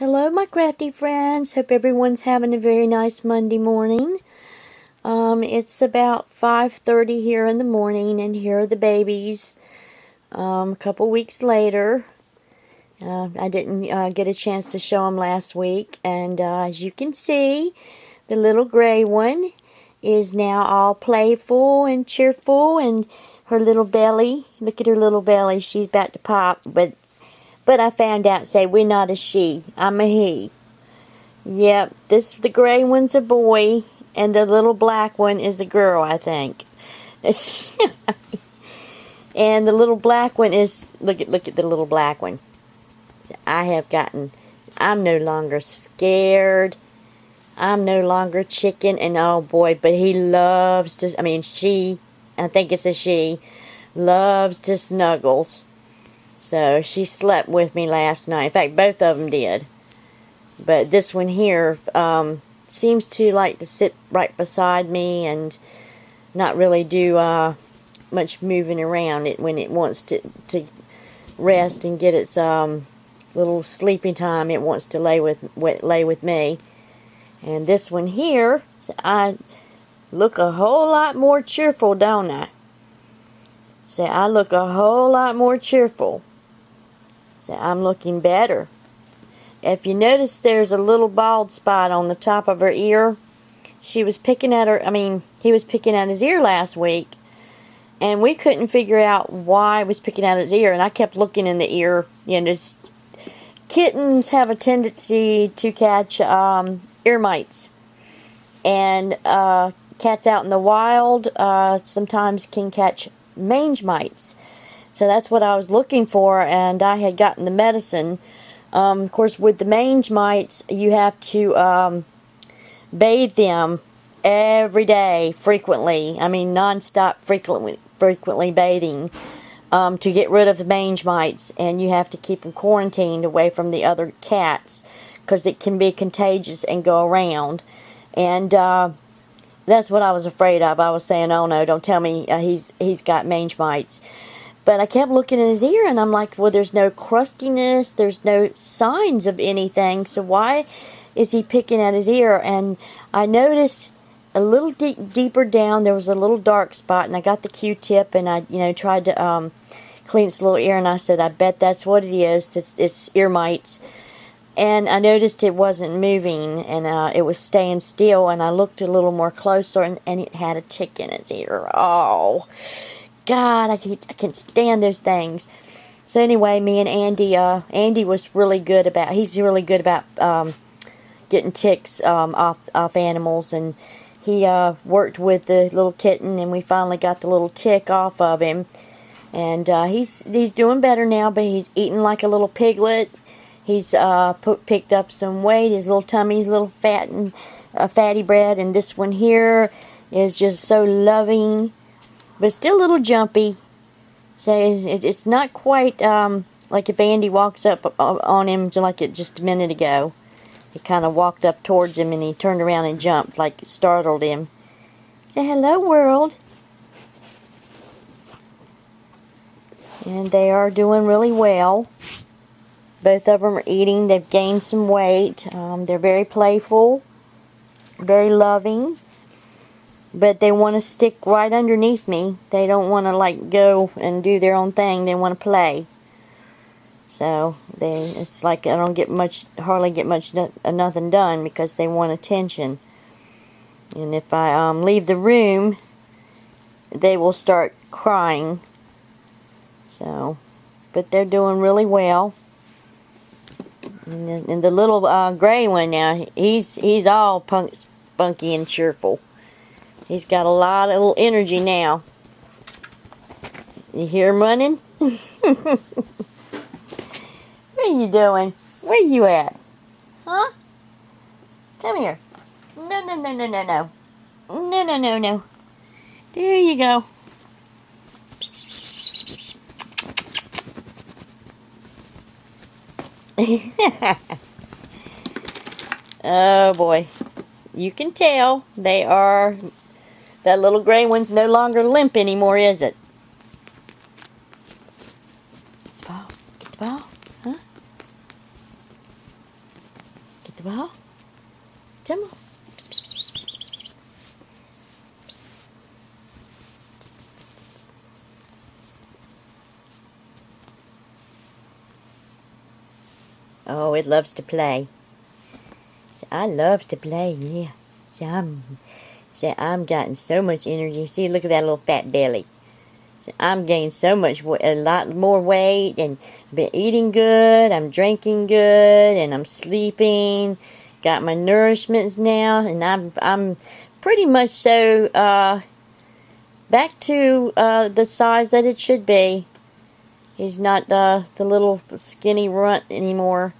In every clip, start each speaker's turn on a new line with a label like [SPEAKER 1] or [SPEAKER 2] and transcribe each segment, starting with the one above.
[SPEAKER 1] Hello, my crafty friends. Hope everyone's having a very nice Monday morning. It's about 5:30 here in the morning, and here are the babies. A couple weeks later. I didn't get a chance to show them last week, and as you can see, the little gray one is now all playful and cheerful, and her little belly, look at her little belly, she's about to pop, but I found out, say, we're not a she, I'm a he. Yep, the gray one's a boy, and the little black one is a girl, I think. And the little black one is, look at the little black one. I'm no longer scared. I'm no longer chicken, and oh boy, but he loves to, I think it's a she, loves to snuggles. So she slept with me last night. In fact, both of them did. But this one here seems to like to sit right beside me and not really do much moving around it when it wants to rest and get its little sleeping time. It wants to lay with me. And this one here, I look a whole lot more cheerful, don't I? So I look a whole lot more cheerful. So I'm looking better. If you notice, there's a little bald spot on the top of her ear. He was picking at his ear last week, and we couldn't figure out why he was picking at his ear, and I kept looking in the ear. Kittens have a tendency to catch ear mites, and cats out in the wild sometimes can catch mange mites. So that's what I was looking for, and I had gotten the medicine. Of course, with the mange mites, you have to bathe them every day, frequently. Non-stop, frequently bathing to get rid of the mange mites, and you have to keep them quarantined away from the other cats because it can be contagious and go around. And that's what I was afraid of. I was saying, oh no, don't tell me he's got mange mites. But I kept looking in his ear, and I'm like, well, there's no crustiness, there's no signs of anything, so why is he picking at his ear? And I noticed a little deeper down, there was a little dark spot, and I got the Q-tip, and I tried to clean its little ear, and I said, I bet that's what it is, it's ear mites. And I noticed it wasn't moving, and it was staying still, and I looked a little more closer, and it had a tick in its ear. Oh, God, I can't stand those things. So anyway, me and Andy was really good about, he's really good about getting ticks off animals, and he worked with the little kitten, and we finally got the little tick off of him, and he's doing better now, but he's eating like a little piglet. He's picked up some weight. His little tummy's a little fat and fatty bread, and this one here is just so loving, but still a little jumpy. So it's not quite like if Andy walks up on him just a minute ago. He kind of walked up towards him, and he turned around and jumped, like it startled him. Say hello, world. And they are doing really well. Both of them are eating. They've gained some weight. They're very playful, very loving. But they want to stick right underneath me. They don't want to go and do their own thing. They want to play. So it's like I don't hardly get nothing done because they want attention. And if I leave the room, they will start crying. So, but they're doing really well. And the little gray one now, he's all spunky and cheerful. He's got a lot of little energy now. You hear him running? What are you doing? Where you at? Huh? Come here. No, no, no, no, no, no. No, no, no, no. There you go. Oh boy. You can tell that little gray one's no longer limp anymore, is it? Ball. Get the ball. Huh? the ball. Come on. Oh, it loves to play. I love to play, yeah. I'm getting so much energy. See, look at that little fat belly. I'm gaining so much, a lot more weight, and I've been eating good, I'm drinking good, and I'm sleeping. Got my nourishments now, and I'm pretty much so back to the size that it should be. He's not the little skinny runt anymore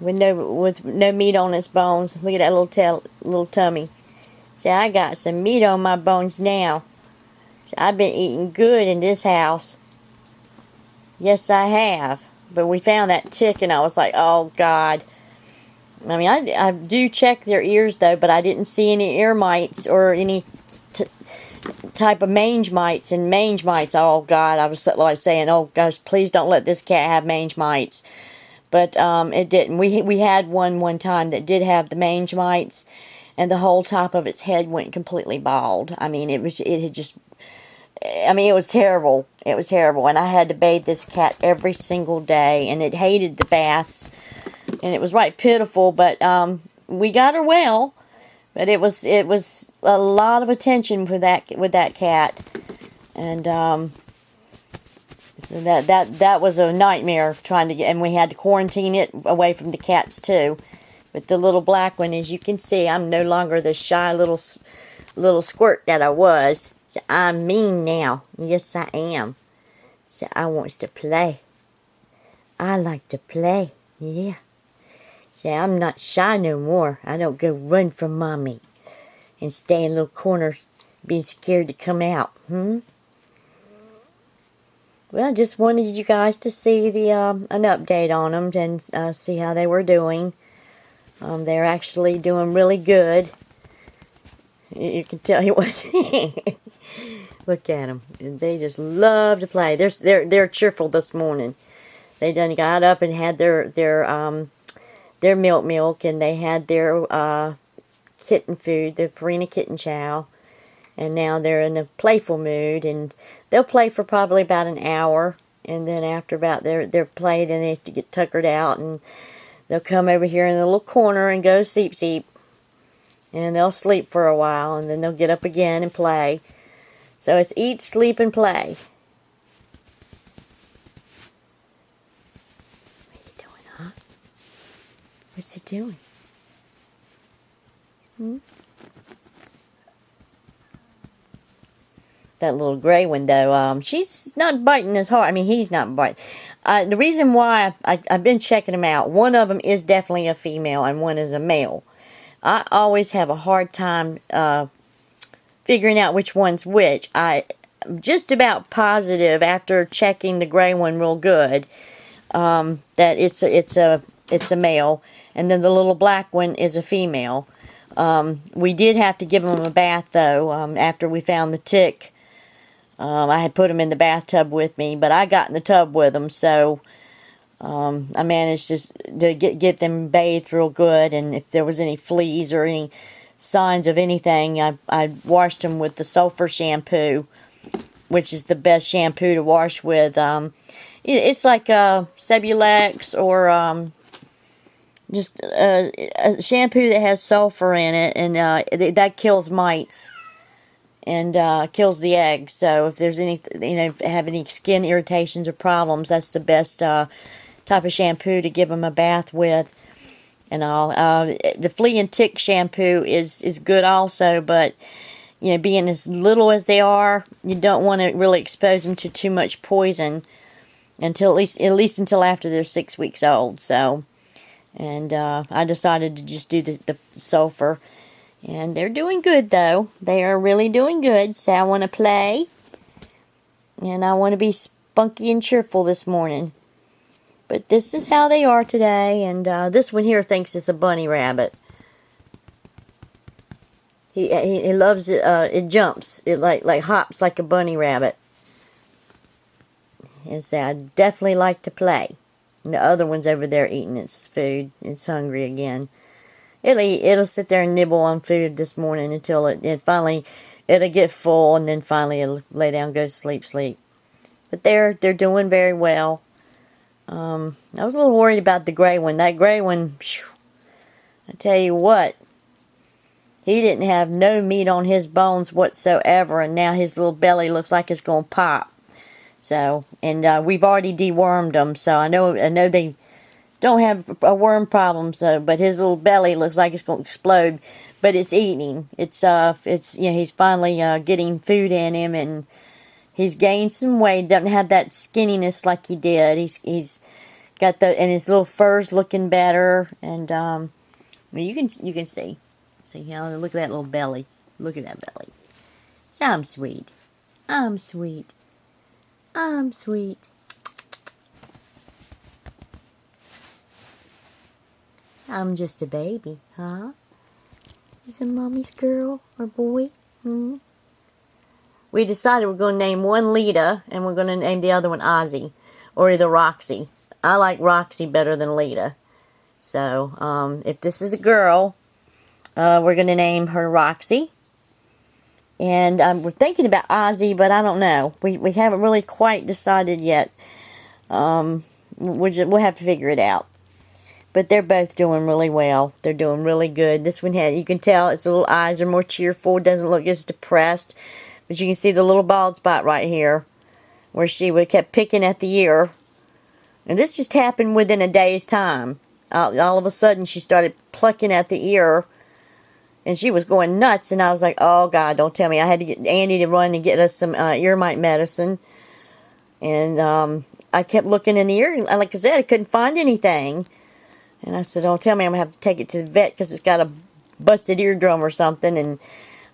[SPEAKER 1] with no meat on his bones. Look at that little tummy. See, I got some meat on my bones now. So I've been eating good in this house. Yes, I have. But we found that tick, and I was like, oh, God. I mean, I do check their ears, though, but I didn't see any ear mites or any type of mange mites. And mange mites, oh, God, I was like saying, oh, gosh, please don't let this cat have mange mites. But it didn't. We had one time that did have the mange mites, and the whole top of its head went completely bald. I mean, it was terrible. It was terrible. And I had to bathe this cat every single day. And it hated the baths. And it was right pitiful. But we got her well. But it was a lot of attention with that cat. And so that was a nightmare trying to get. And we had to quarantine it away from the cats too. But the little black one, as you can see, I'm no longer the shy little squirt that I was. So I'm mean now. Yes, I am. So I wants to play. I like to play. Yeah. So I'm not shy no more. I don't go run from Mommy and stay in a little corner being scared to come out. Well, I just wanted you guys to see an update on them and see how they were doing. They're actually doing really good. You can tell you what. Look at them. They just love to play. They're cheerful this morning. They done got up and had their milk, and they had their kitten food, the Purina kitten chow, and now they're in a playful mood, and they'll play for probably about an hour, and then after about their play, then they have to get tuckered out, and they'll come over here in the little corner and go seep, and they'll sleep for a while, and then they'll get up again and play. So it's eat, sleep, and play. What are you doing, huh? What's he doing? That little gray one, though, she's not biting as hard. I mean, he's not biting. The reason why I've been checking them out, one of them is definitely a female and one is a male. I always have a hard time figuring out which one's which. I'm just about positive after checking the gray one real good that it's a male, and then the little black one is a female. We did have to give them a bath, though, after we found the tick. I had put them in the bathtub with me, but I got in the tub with them, so I managed just to get them bathed real good, and if there was any fleas or any signs of anything, I washed them with the sulfur shampoo, which is the best shampoo to wash with. It's like Cebulex or just a shampoo that has sulfur in it, and that kills mites and kills the eggs. So if there's any, have any skin irritations or problems, that's the best type of shampoo to give them a bath with. And all the flea and tick shampoo is good also, but being as little as they are, you don't want to really expose them to too much poison until at least until after they're 6 weeks old. So, and I decided to just do the sulfur, and they're doing good though. They are really doing good. So I want to play, and I want to be spunky and cheerful this morning. But this is how they are today, and this one here thinks it's a bunny rabbit. He loves it. It jumps. It like hops like a bunny rabbit. And so I definitely like to play. And the other one's over there eating its food. It's hungry again. It'll sit there and nibble on food this morning until it finally, it'll get full, and then finally it'll lay down, go to sleep. But they're doing very well. I was a little worried about the gray one. That gray one, I tell you what, he didn't have no meat on his bones whatsoever, and now his little belly looks like it's going to pop. So, and we've already dewormed them, so I know they don't have a worm problem. So, but his little belly looks like it's going to explode. But it's eating. It's he's finally getting food in him, and he's gained some weight. Doesn't have that skinniness like he did. He's got and his little fur's looking better, and you can see how, look at that little belly. Look at that belly. So I'm sweet. I'm sweet. I'm sweet. I'm just a baby, huh? Is it mommy's girl or boy? We decided we're going to name one Lita, and we're going to name the other one Ozzy, or either Roxy. I like Roxy better than Lita. So, if this is a girl, we're going to name her Roxy. And we're thinking about Ozzy, but I don't know. We haven't really quite decided yet. We'll have to figure it out. But they're both doing really well. They're doing really good. This one you can tell its little eyes are more cheerful. It doesn't look as depressed. But you can see the little bald spot right here, where she kept picking at the ear. And this just happened within a day's time. All of a sudden, she started plucking at the ear. And she was going nuts, and I was like, oh, God, don't tell me. I had to get Andy to run and get us some ear mite medicine. And I kept looking in the ear, and like I said, I couldn't find anything. And I said, don't tell me I'm going to have to take it to the vet because it's got a busted eardrum or something. And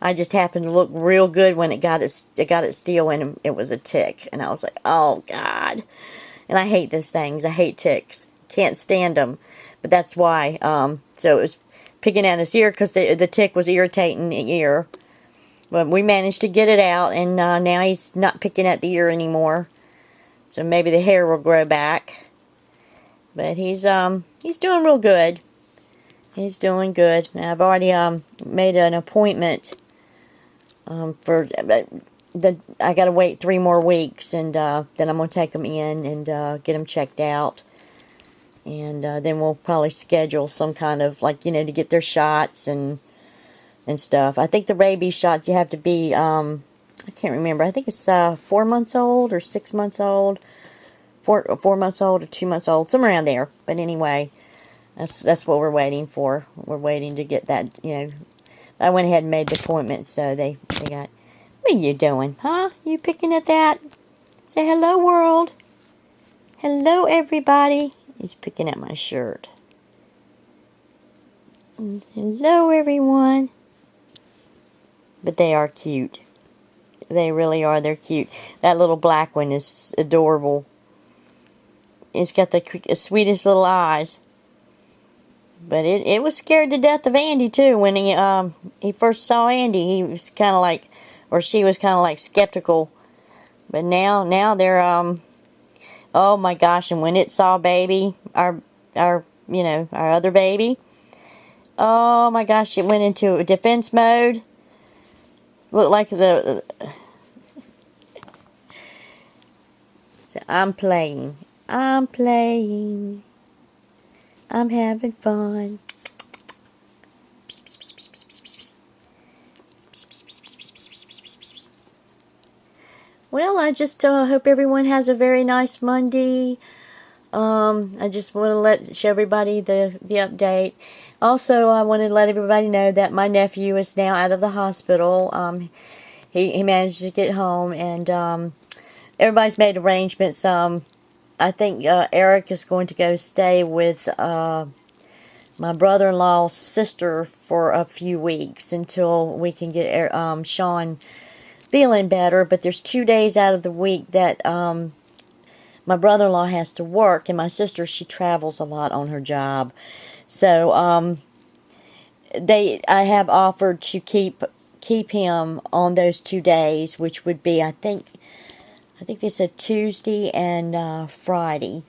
[SPEAKER 1] I just happened to look real good when it got its steel, and it was a tick. And I was like, oh, God. And I hate those things. I hate ticks. Can't stand them. But that's why. So it was picking at his ear because the tick was irritating the ear. But we managed to get it out, and now he's not picking at the ear anymore. So maybe the hair will grow back. But he's doing real good. He's doing good. I've already made an appointment for I got to wait 3 more weeks, and then I'm going to take him in and get him checked out. And then we'll probably schedule some kind of, to get their shots and stuff. I think the rabies shot, you have to be, I can't remember. I think it's 4 months old or 6 months old. 4 months old or 2 months old, somewhere around there. But anyway, that's what we're waiting for. We're waiting to get that, I went ahead and made the appointment, so they got, what are you doing, huh? You picking at that? Say hello, world. Hello, everybody. He's picking at my shirt. Hello, everyone. But they are cute. They really are. They're cute. That little black one is adorable. It's got the sweetest little eyes. But it was scared to death of Andy, too. When he first saw Andy, he was kind of like, or she was kind of like skeptical. But now they're, oh my gosh, and when it saw baby, our other baby, oh my gosh, it went into defense mode. Looked like so I'm playing. I'm having fun. Well, I just hope everyone has a very nice Monday. I just want to show everybody the update. Also, I wanted to let everybody know that my nephew is now out of the hospital. He managed to get home, and everybody's made arrangements. I think Eric is going to go stay with my brother-in-law's sister for a few weeks until we can get Sean feeling better. But there's 2 days out of the week that my brother-in-law has to work, and my sister, she travels a lot on her job. So I have offered to keep him on those 2 days, which would be, I think they said Tuesday and Friday.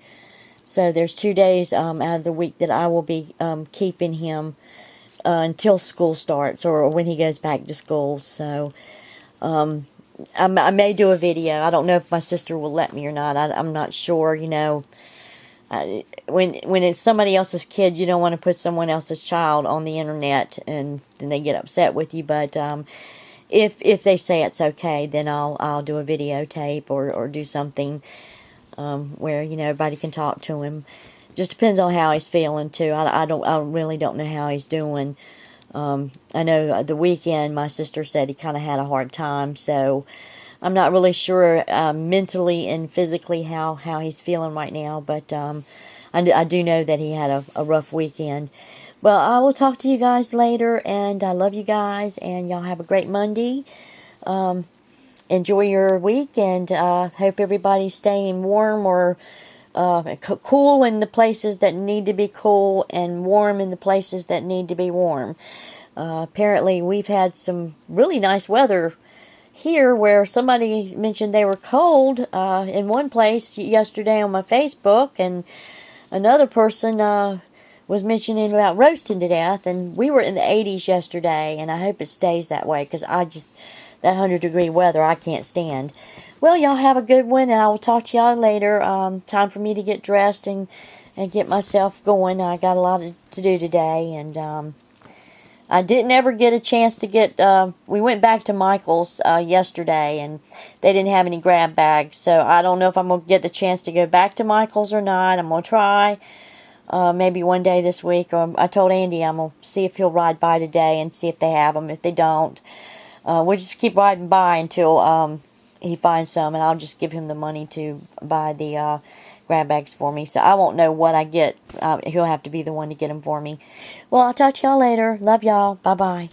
[SPEAKER 1] So there's 2 days out of the week that I will be keeping him until school starts, or when he goes back to school. So I may do a video. I don't know if my sister will let me or not. I'm not sure. You know, when it's somebody else's kid, you don't want to put someone else's child on the internet, and then they get upset with you. But if they say it's okay, then I'll do a videotape or do something where, you know, everybody can talk to him. Just depends on how he's feeling too. I really don't know how he's doing. I know the weekend my sister said he kind of had a hard time, so I'm not really sure mentally and physically how he's feeling right now, but I do know that he had a rough weekend. Well, I will talk to you guys later, and I love you guys, and y'all have a great Monday. Enjoy your week, and hope everybody's staying warm or cool in the places that need to be cool, and warm in the places that need to be warm. Apparently, we've had some really nice weather here, where somebody mentioned they were cold in one place yesterday on my Facebook, and another person was mentioning about roasting to death, and we were in the 80s yesterday, and I hope it stays that way, because that 100-degree weather I can't stand. Well, y'all have a good one, and I will talk to y'all later. Time for me to get dressed and get myself going. I got a lot to do today, and I didn't ever get a chance to get, we went back to Michael's yesterday, and they didn't have any grab bags, so I don't know if I'm going to get the chance to go back to Michael's or not. I'm going to try, maybe one day this week, or I told Andy I'm going to see if he'll ride by today and see if they have them. If they don't, we'll just keep riding by until he finds some, and I'll just give him the money to buy the grab bags for me. So I won't know what I get. He'll have to be the one to get them for me. Well, I'll talk to y'all later. Love y'all. Bye-bye.